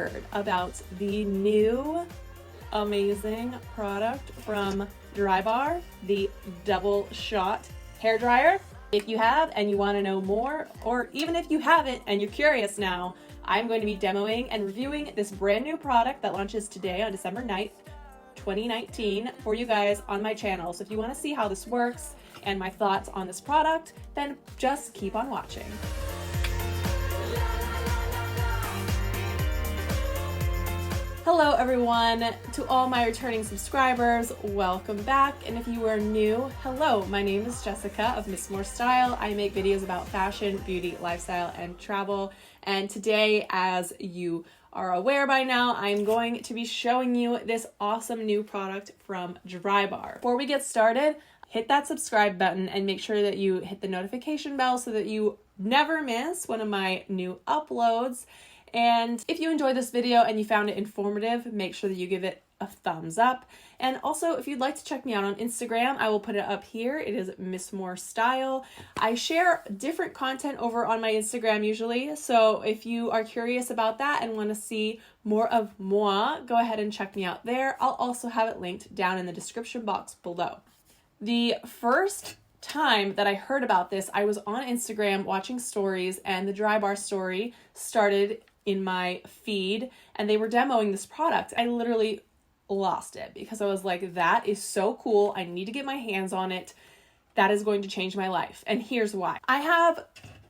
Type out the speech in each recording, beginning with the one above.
heard about the new amazing product from Drybar, the Double Shot Hair Dryer? If you have and you want to know more, or even if you haven't and you're curious now, I'm going to be demoing and reviewing this brand new product that launches today on December 9th, 2019 for you guys on my channel. So if you want to see how this works and my thoughts on this product, then just keep on watching. Hello everyone, to all my returning subscribers, welcome back. And if you are new, hello, my name is Jessica of missmoorestyle. I make videos about fashion, beauty, lifestyle, and travel. And today, as you are aware by now, I'm going to be showing you this awesome new product from Drybar. Before we get started, hit that subscribe button and make sure that you hit the notification bell so that you never miss one of my new uploads. And if you enjoyed this video and you found it informative, make sure that you give it a thumbs up. And also, if you'd like to check me out on Instagram, I will put it up here. It is missmoorestyle. I share different content over on my Instagram usually. So if you are curious about that and want to see more of moi, go ahead and check me out there. I'll also have it linked down in the description box below. The first time that I heard about this, I was on Instagram watching stories, and the Drybar story started in my feed and they were demoing this product. I literally lost it because I was like, that is so cool. I need to get my hands on it. That is going to change my life. And here's why. I have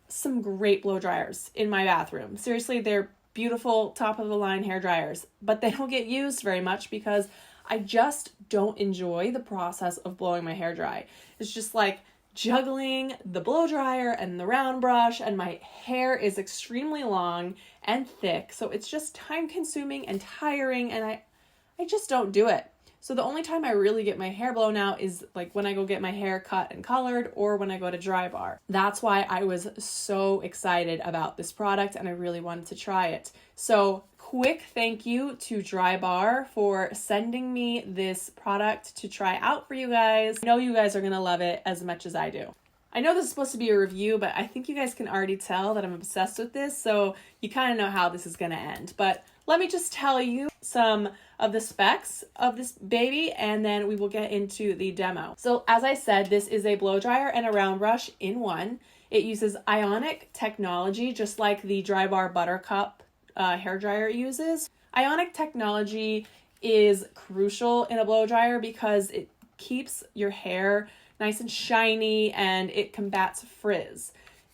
some great blow dryers in my bathroom. Seriously, they're beautiful, top of the line hair dryers, but they don't get used very much because I just don't enjoy the process of blowing my hair dry. It's just like juggling the blow dryer and the round brush, and my hair is extremely long and thick, so it's just time consuming and tiring, and I just don't do it. So the only time I really get my hair blown out is like when I go get my hair cut and colored, or when I go to Drybar. That's why I was so excited about this product and I really wanted to try it. So quick thank you to Drybar for sending me this product to try out for you guys. I know you guys are gonna love it as much as I do. I know this is supposed to be a review, but I think you guys can already tell that I'm obsessed with this, so you kind of know how this is gonna end. But let me just tell you some of the specs of this baby, and then we will get into the demo. So as I said, this is a blow dryer and a round brush in one. It uses ionic technology, just like the Drybar Buttercup hair dryer uses. Ionic technology is crucial in a blow dryer because it keeps your hair nice and shiny and it combats frizz.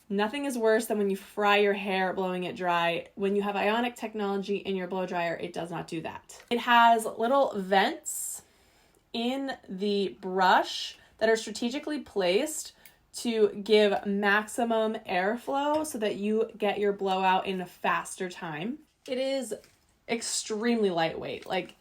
Nothing is worse than when you fry your hair blowing it dry. When you have ionic technology in your blow dryer, it does not do that. It has little vents in the brush that are strategically placed to give maximum airflow so that you get your blowout in a faster time. It is extremely lightweight. Like,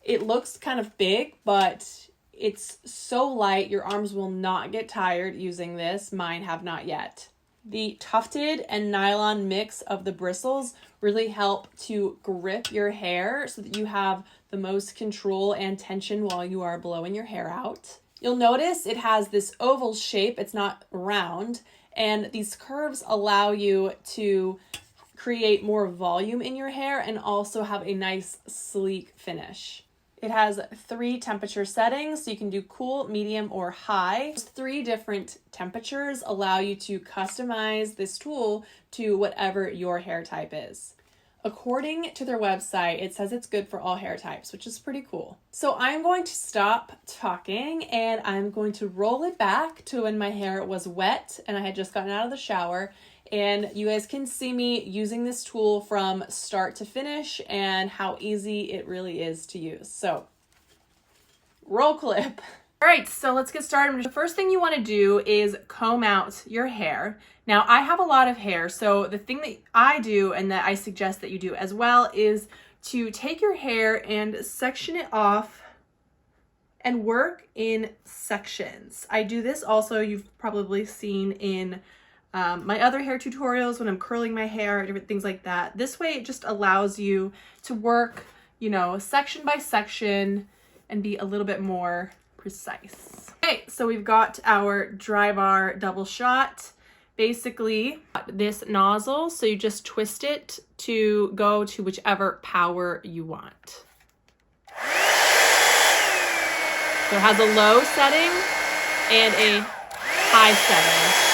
it looks kind of big, but it's so light your arms will not get tired using this. Mine have not yet. The tufted and nylon mix of the bristles really help to grip your hair so that you have the most control and tension while you are blowing your hair out. You'll notice it has this oval shape, it's not round, and these curves allow you to create more volume in your hair and also have a nice sleek finish. It has 3 temperature settings, so you can do cool, medium, or high. Those 3 different temperatures allow you to customize this tool to whatever your hair type is. According to their website, it says it's good for all hair types, which is pretty cool. So I'm going to stop talking and I'm going to roll it back to when my hair was wet and I had just gotten out of the shower. And you guys can see me using this tool from start to finish and how easy it really is to use. So, roll clip. All right, so let's get started. The first thing you want to do is comb out your hair. Now, I have a lot of hair, so the thing that I do and that I suggest that you do as well is to take your hair and section it off and work in sections. I do this also, you've probably seen in my other hair tutorials when I'm curling my hair, different things like that. This way it just allows you to work, you know, section by section and be a little bit more precise. Okay, so we've got our Drybar Double Shot basically this nozzle, so you just twist it to go to whichever power you want. So it has a low setting and a high setting.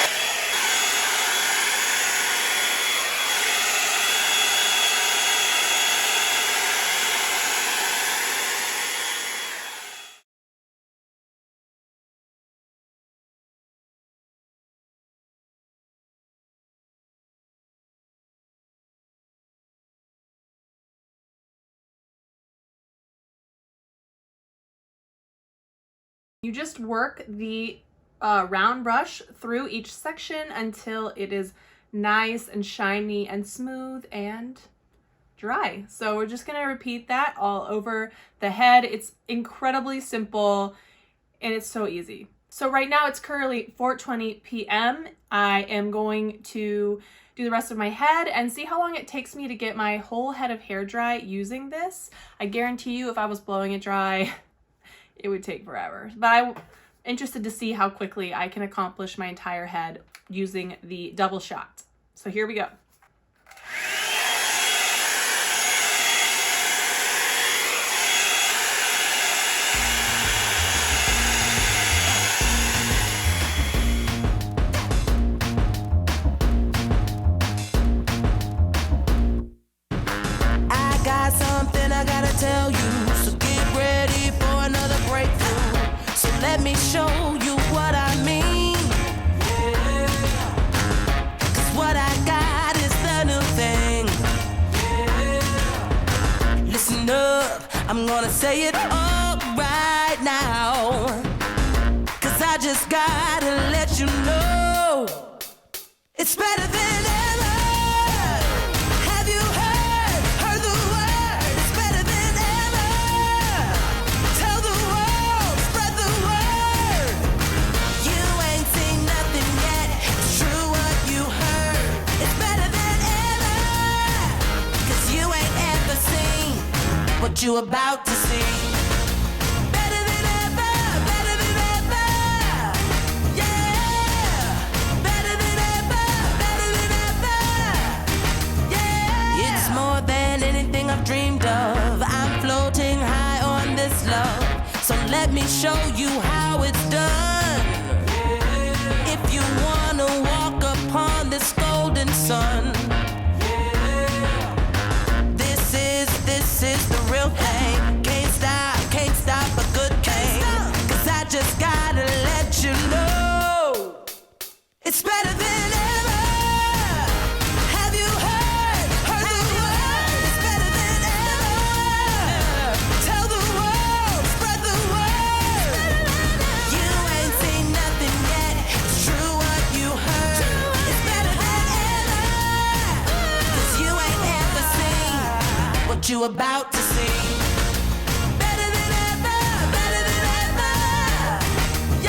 You just work the round brush through each section until it is nice and shiny and smooth and dry. So we're just gonna repeat that all over the head. It's incredibly simple and it's so easy. So right now it's currently 4:20 p.m. I am going to do the rest of my head and see how long it takes me to get my whole head of hair dry using this. I guarantee you if I was blowing it dry, it would take forever. But I'm interested to see how quickly I can accomplish my entire head using the double shot. So here we go. I got something I gotta tell you, so get ready for another breakthrough. So let me show you what I mean. Yeah. 'Cause what I got is the new thing. Yeah. Listen up, I'm gonna say it all right now. 'Cause I just gotta let you know it's better than ever. Have you heard the word? It's better than ever. Tell the world, spread the word. You ain't seen nothing yet. It's true what you heard. It's better than ever. 'Cause you ain't ever seen what you about to see. Better than ever, better than ever. Yeah. Better than ever, better than ever. Yeah. It's more than anything I've dreamed of. I'm floating high on this love. So let me show you how it's done. If you wanna walk upon this golden sun, this is the real thing. Can't stop a good thing. 'Cause I just gotta let you know it's better than ever. Have you heard the word? It's better than ever. Tell the world, spread the word. You ain't seen nothing yet. It's true what you heard. It's better than ever. 'Cause you ain't ever seen what you about to see. Better than ever, better than ever.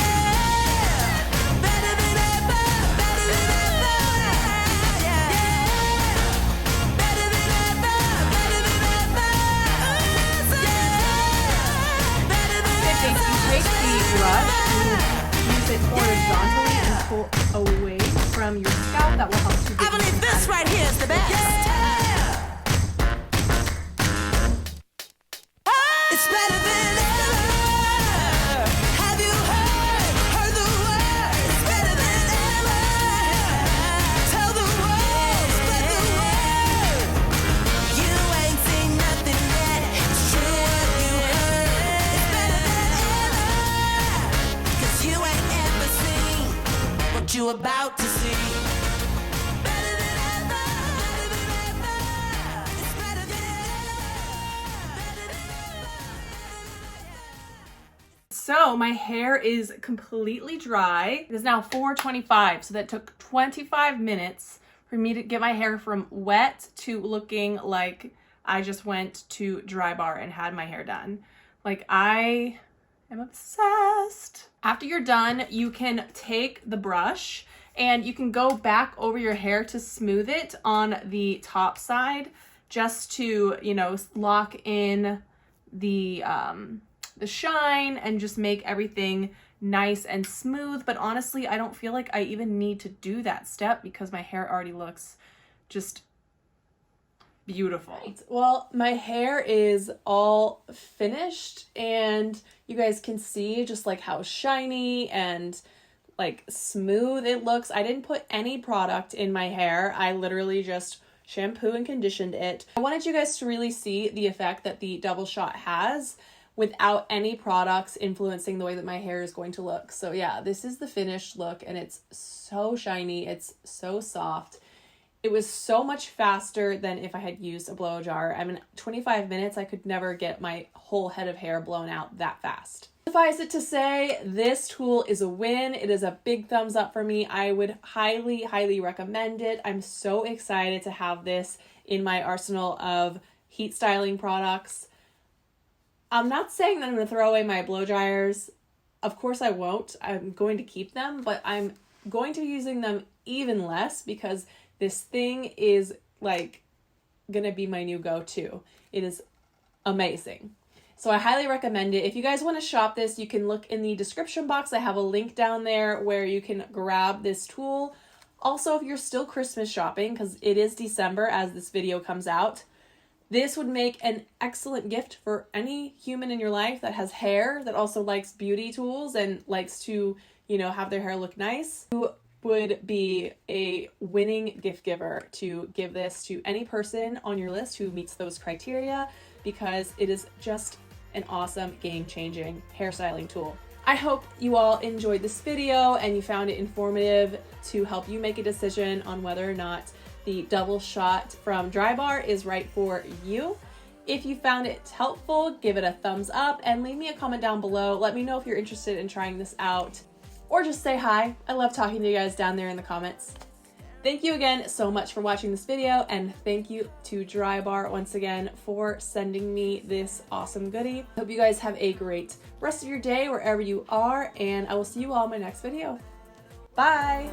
Yeah. Better than ever, better than ever. Yeah. Better than ever, better than ever. Yeah. Better than If you take the brush, you use it horizontally and pull away from your scalp. That will help to I get you believe some this kind of- right here is the best. It's better than ever. Have you heard the word? It's better than ever. Tell the world, spread the word. You ain't seen nothing yet. It's true what you heard. It's better than ever. 'Cause you ain't ever seen what you about to see. Better than ever. Better than ever. It's better than ever. Better than ever. So my hair is completely dry. It is now 4:25, so that took 25 minutes for me to get my hair from wet to looking like I just went to Drybar and had my hair done. Like, I am obsessed. After you're done, you can take the brush and you can go back over your hair to smooth it on the top side, just to, you know, lock in the shine and just make everything nice and smooth, but honestly, I don't feel like I even need to do that step because my hair already looks just beautiful. Right. Well, my hair is all finished and you guys can see just like how shiny and like smooth it looks. I didn't put any product in my hair. I literally just shampoo and conditioned it. I wanted you guys to really see the effect that the Double Shot has without any products influencing the way that my hair is going to look. So yeah, this is the finished look and it's so shiny. It's so soft. It was so much faster than if I had used a blow dryer. I mean, 25 minutes, I could never get my whole head of hair blown out that fast. Suffice it to say, this tool is a win. It is a big thumbs up for me. I would highly, highly recommend it. I'm so excited to have this in my arsenal of heat styling products. I'm not saying that I'm going to throw away my blow dryers. Of course I won't. I'm going to keep them, but I'm going to be using them even less because this thing is like going to be my new go-to. It is amazing. So I highly recommend it. If you guys want to shop this, you can look in the description box. I have a link down there where you can grab this tool. Also, if you're still Christmas shopping, because it is December as this video comes out, this would make an excellent gift for any human in your life that has hair, that also likes beauty tools and likes to, you know, have their hair look nice. You would be a winning gift giver to give this to any person on your list who meets those criteria because it is just an awesome game-changing hairstyling tool. I hope you all enjoyed this video and you found it informative to help you make a decision on whether or not the Double Shot from Drybar is right for you. If you found it helpful, give it a thumbs up and leave me a comment down below. Let me know if you're interested in trying this out or just say hi. I love talking to you guys down there in the comments. Thank you again so much for watching this video and thank you to Drybar once again for sending me this awesome goodie. Hope you guys have a great rest of your day wherever you are and I will see you all in my next video. Bye!